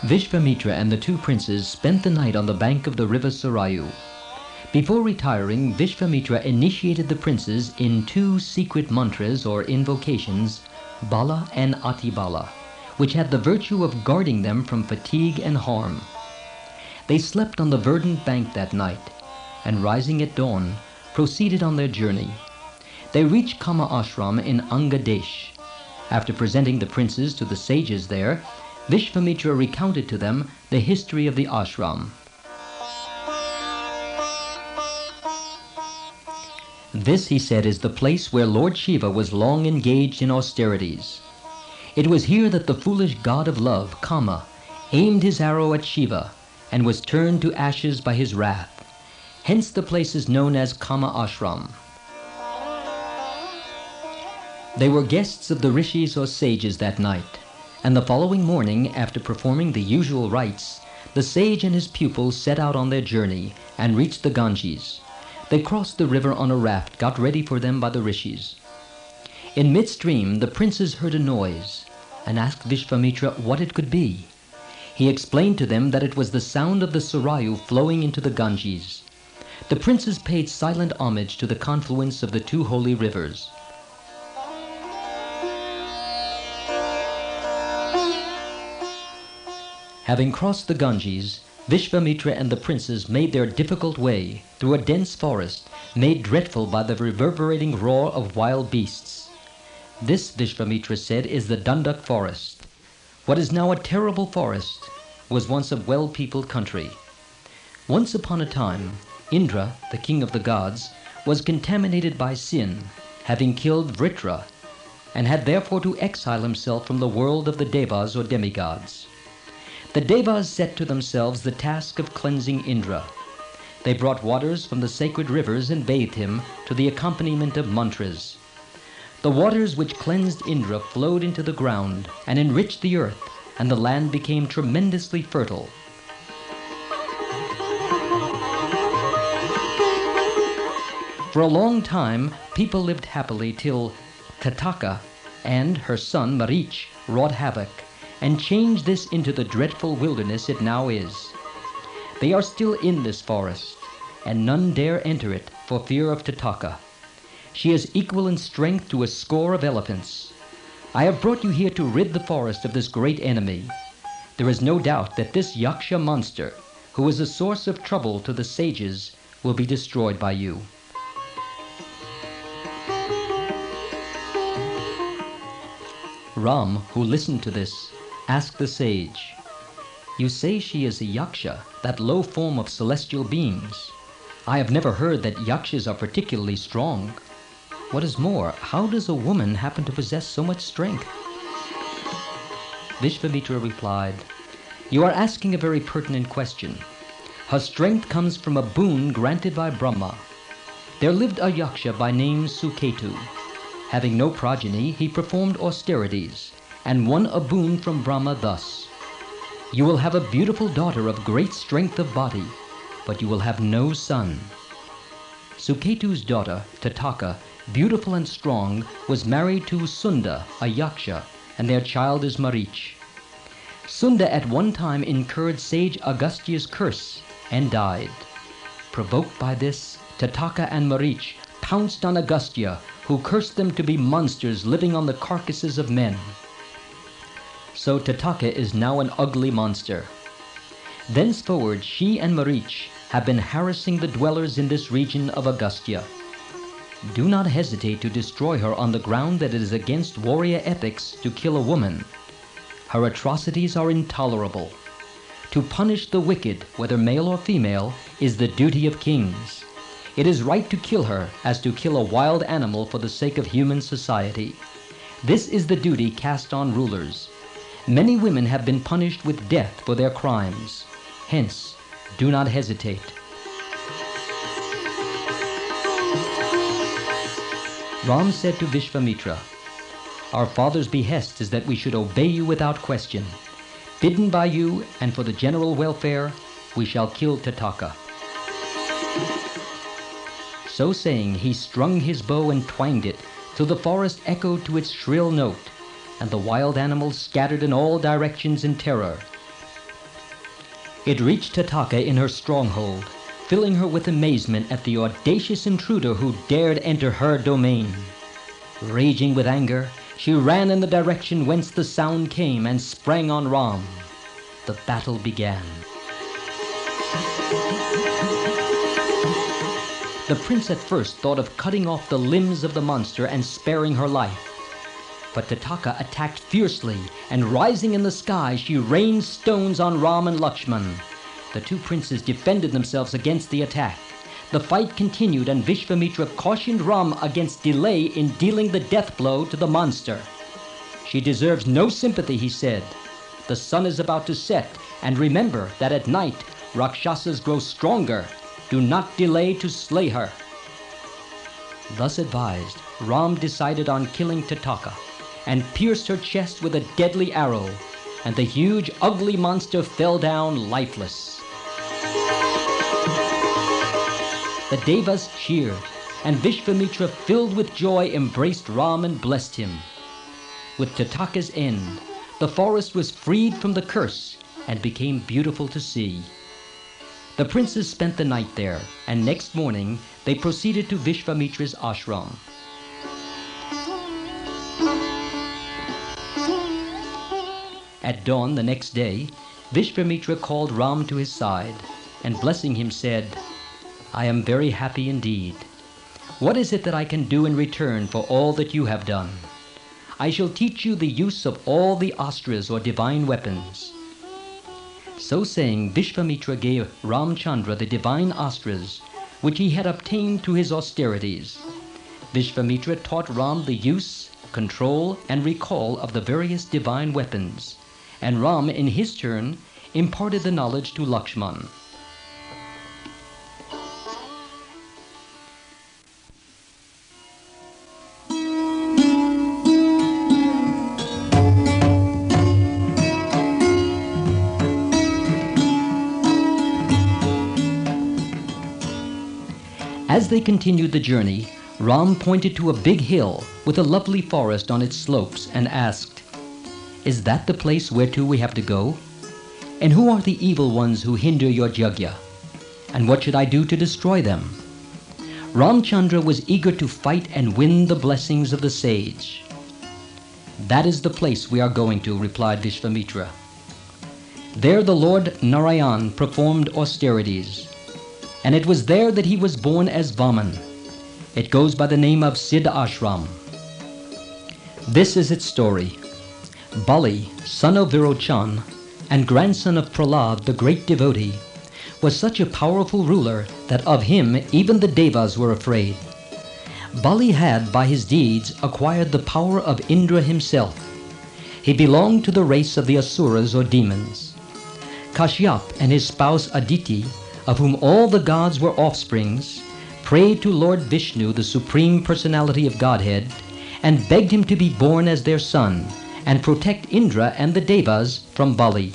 Vishvamitra and the two princes spent the night on the bank of the river Sarayu. Before retiring, Vishvamitra initiated the princes in two secret mantras or invocations, Bala and Atibala, which had the virtue of guarding them from fatigue and harm. They slept on the verdant bank that night, and rising at dawn, proceeded on their journey. They reached Kama Ashram in Angadesh. After presenting the princes to the sages there, Vishvamitra recounted to them the history of the ashram. This, he said, is the place where Lord Shiva was long engaged in austerities. It was here that the foolish god of love, Kama, aimed his arrow at Shiva and was turned to ashes by his wrath. Hence the place is known as Kama Ashram. They were guests of the rishis or sages that night, and the following morning, after performing the usual rites, the sage and his pupils set out on their journey and reached the Ganges. They crossed the river on a raft got ready for them by the rishis. In midstream, the princes heard a noise and asked Vishvamitra what it could be. He explained to them that it was the sound of the Sarayu flowing into the Ganges. The princes paid silent homage to the confluence of the two holy rivers. Having crossed the Ganges, Vishvamitra and the princes made their difficult way through a dense forest made dreadful by the reverberating roar of wild beasts. This, Vishvamitra said, is the Dandak forest. What is now a terrible forest was once a well-peopled country. Once upon a time, Indra, the king of the gods, was contaminated by sin, having killed Vritra, and had therefore to exile himself from the world of the Devas or demigods. The Devas set to themselves the task of cleansing Indra. They brought waters from the sacred rivers and bathed him to the accompaniment of mantras. The waters which cleansed Indra flowed into the ground and enriched the earth, and the land became tremendously fertile. For a long time, people lived happily till Tataka and her son Marich wrought havoc and changed this into the dreadful wilderness it now is. They are still in this forest, and none dare enter it for fear of Tataka. She is equal in strength to a score of elephants. I have brought you here to rid the forest of this great enemy. There is no doubt that this Yaksha monster, who is a source of trouble to the sages, will be destroyed by you. Ram, who listened to this, asked the sage, "You say she is a yaksha, that low form of celestial beings. I have never heard that yakshas are particularly strong. What is more, how does a woman happen to possess so much strength?" Vishvamitra replied, "You are asking a very pertinent question. Her strength comes from a boon granted by Brahma. There lived a yaksha by name Suketu. Having no progeny, he performed austerities, and won a boon from Brahma thus: you will have a beautiful daughter of great strength of body, but you will have no son." Suketu's daughter, Tataka, beautiful and strong, was married to Sunda, a yaksha, and their child is Marich. Sunda at one time incurred sage Agastya's curse and died. Provoked by this, Tataka and Marich pounced on Agastya, who cursed them to be monsters living on the carcasses of men. So Tataka is now an ugly monster. Thenceforward, she and Marich have been harassing the dwellers in this region of Agastya. Do not hesitate to destroy her on the ground that it is against warrior ethics to kill a woman. Her atrocities are intolerable. To punish the wicked, whether male or female, is the duty of kings. It is right to kill her as to kill a wild animal for the sake of human society. This is the duty cast on rulers. Many women have been punished with death for their crimes. Hence, do not hesitate. Ram said to Vishvamitra, "Our father's behest is that we should obey you without question. Bidden by you and for the general welfare, we shall kill Tataka." So saying, he strung his bow and twanged it till the forest echoed to its shrill note, and the wild animals scattered in all directions in terror. It reached Tataka in her stronghold, filling her with amazement at the audacious intruder who dared enter her domain. Raging with anger, she ran in the direction whence the sound came and sprang on Ram. The battle began. The prince at first thought of cutting off the limbs of the monster and sparing her life. But Tataka attacked fiercely, and rising in the sky, she rained stones on Ram and Lakshman. The two princes defended themselves against the attack. The fight continued, and Vishvamitra cautioned Ram against delay in dealing the death blow to the monster. "She deserves no sympathy," he said. "The sun is about to set, and remember that at night Rakshasas grow stronger. Do not delay to slay her." Thus advised, Ram decided on killing Tataka, and pierced her chest with a deadly arrow, and the huge, ugly monster fell down lifeless. The Devas cheered, and Vishvamitra, filled with joy, embraced Ram and blessed him. With Tataka's end, the forest was freed from the curse and became beautiful to see. The princes spent the night there, and next morning they proceeded to Vishvamitra's ashram. At dawn the next day, Vishvamitra called Ram to his side, and blessing him said, "I am very happy indeed. What is it that I can do in return for all that you have done? I shall teach you the use of all the astras or divine weapons." So saying, Vishvamitra gave Ramchandra the divine astras, which he had obtained through his austerities. Vishvamitra taught Ram the use, control, and recall of the various divine weapons, and Ram, in his turn, imparted the knowledge to Lakshman. As they continued the journey, Ram pointed to a big hill with a lovely forest on its slopes and asked, "Is that the place whereto we have to go? And who are the evil ones who hinder your yajna? And what should I do to destroy them?" Ramchandra was eager to fight and win the blessings of the sage. "That is the place we are going to," replied Vishvamitra. There the Lord Narayan performed austerities, and it was there that he was born as Vaman. It goes by the name of Siddha Ashram. This is its story. Bali, son of Virochan, and grandson of Prahlad, the great devotee, was such a powerful ruler that of him even the Devas were afraid. Bali had, by his deeds, acquired the power of Indra himself. He belonged to the race of the Asuras or demons. Kashyap and his spouse Aditi, of whom all the gods were offsprings, prayed to Lord Vishnu, the Supreme Personality of Godhead, and begged him to be born as their son and protect Indra and the Devas from Bali.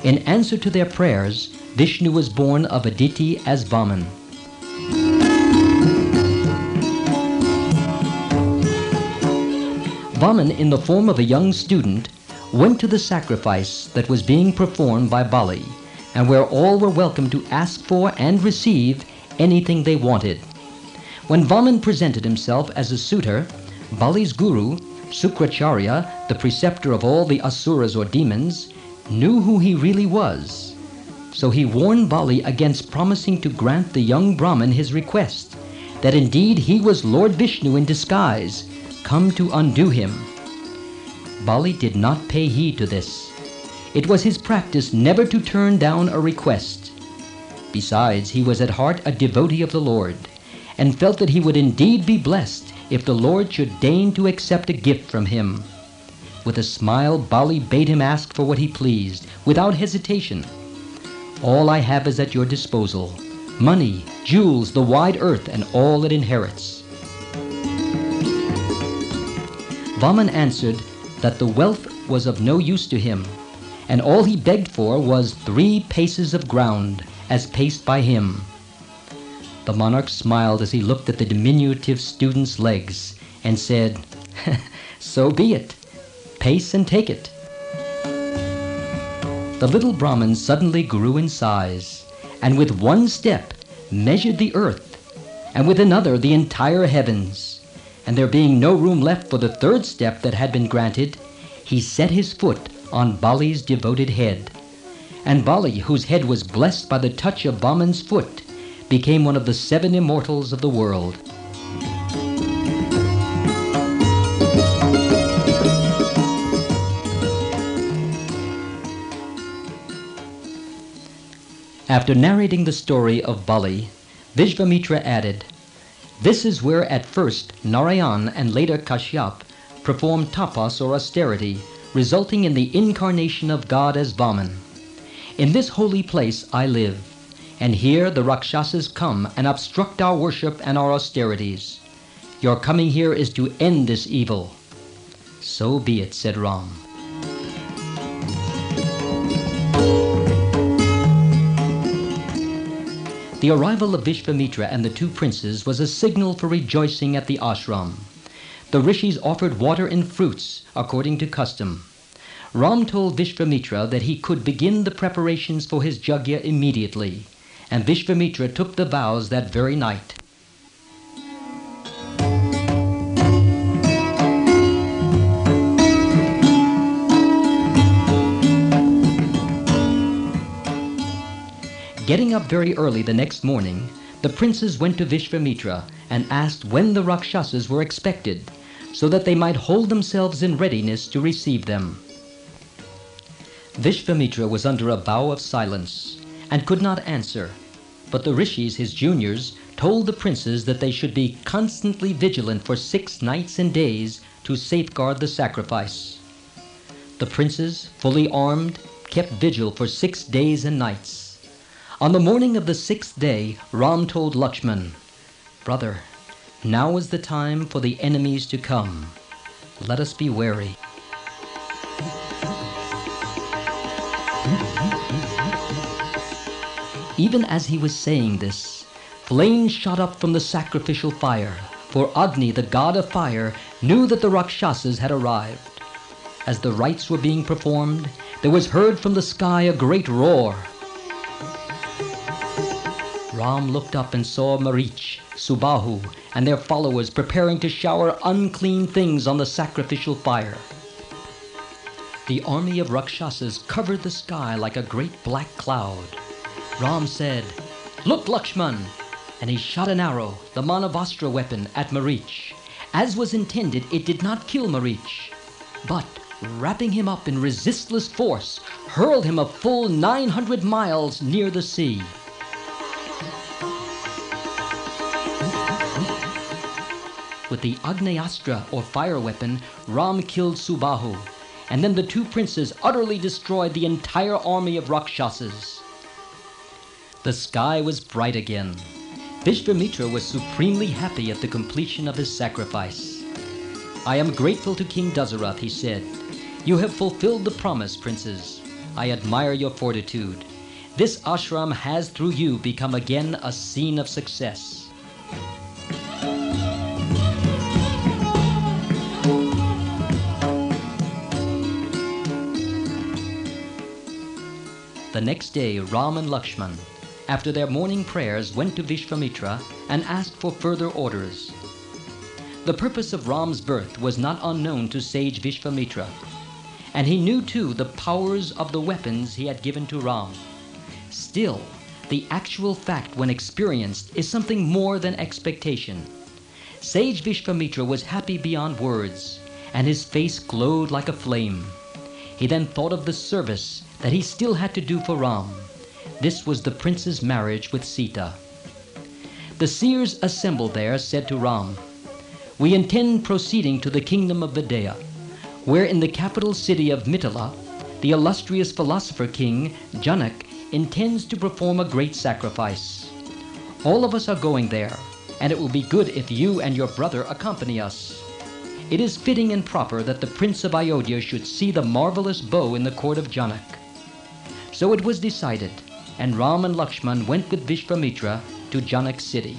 In answer to their prayers, Vishnu was born of Aditi as Vaman. Vaman, in the form of a young student, went to the sacrifice that was being performed by Bali, and where all were welcome to ask for and receive anything they wanted. When Vaman presented himself as a suitor, Bali's guru, Sukracharya, the preceptor of all the Asuras or demons, knew who he really was. So he warned Bali against promising to grant the young Brahmin his request, that indeed he was Lord Vishnu in disguise, come to undo him. Bali did not pay heed to this. It was his practice never to turn down a request. Besides, he was at heart a devotee of the Lord, and felt that he would indeed be blessed if the Lord should deign to accept a gift from him. With a smile, Bali bade him ask for what he pleased, without hesitation. "All I have is at your disposal, money, jewels, the wide earth, and all it inherits." Vaman answered that the wealth was of no use to him, and all he begged for was 3 paces of ground, as paced by him. The monarch smiled as he looked at the diminutive student's legs, and said, "So be it. Pace and take it." The little Brahmin suddenly grew in size, and with one step measured the earth, and with another the entire heavens. And there being no room left for the third step that had been granted, he set his foot on Bali's devoted head. And Bali, whose head was blessed by the touch of Baman's foot, became one of the 7 immortals of the world. After narrating the story of Bali, Vishvamitra added, "This is where at first Narayan and later Kashyap performed tapas or austerity, resulting in the incarnation of God as Vaman. In this holy place I live, and here the Rakshasas come and obstruct our worship and our austerities. Your coming here is to end this evil." "So be it," said Ram. The arrival of Vishvamitra and the 2 princes was a signal for rejoicing at the ashram. The rishis offered water and fruits according to custom. Ram told Vishvamitra that he could begin the preparations for his yajna immediately, and Vishvamitra took the vows that very night. Getting up very early the next morning, the princes went to Vishvamitra and asked when the Rakshasas were expected, so that they might hold themselves in readiness to receive them. Vishvamitra was under a vow of silence and could not answer, but the rishis, his juniors, told the princes that they should be constantly vigilant for 6 nights and days to safeguard the sacrifice. The princes, fully armed, kept vigil for 6 days and nights. On the morning of the 6th day, Ram told Lakshman, "Brother, now is the time for the enemies to come. Let us be wary." Even as he was saying this, flames shot up from the sacrificial fire, for Agni, the god of fire, knew that the Rakshasas had arrived. As the rites were being performed, there was heard from the sky a great roar. Ram looked up and saw Marich, Subahu, and their followers preparing to shower unclean things on the sacrificial fire. The army of Rakshasas covered the sky like a great black cloud. Ram said, "Look, Lakshman!" and he shot an arrow, the Manavastra weapon, at Marich. As was intended, it did not kill Marich, but, wrapping him up in resistless force, hurled him a full 900 miles near the sea. With the Agnyastra, or fire weapon, Ram killed Subahu, and then the 2 princes utterly destroyed the entire army of Rakshasas. The sky was bright again. Vishvamitra was supremely happy at the completion of his sacrifice. "I am grateful to King Dasarath," he said. "You have fulfilled the promise, princes. I admire your fortitude. This ashram has, through you, become again a scene of success." The next day, Ram and Lakshman, after their morning prayers, went to Vishvamitra and asked for further orders. The purpose of Ram's birth was not unknown to sage Vishvamitra, and he knew too the powers of the weapons he had given to Ram. Still, the actual fact when experienced is something more than expectation. Sage Vishvamitra was happy beyond words, and his face glowed like a flame. He then thought of the service that he still had to do for Ram. This was the prince's marriage with Sita. The seers assembled there said to Ram, "We intend proceeding to the kingdom of Videha, where in the capital city of Mithila, the illustrious philosopher king Janak intends to perform a great sacrifice. All of us are going there, and it will be good if you and your brother accompany us. It is fitting and proper that the prince of Ayodhya should see the marvelous bow in the court of Janak." So it was decided, and Ram and Lakshman went with Vishvamitra to Janak city.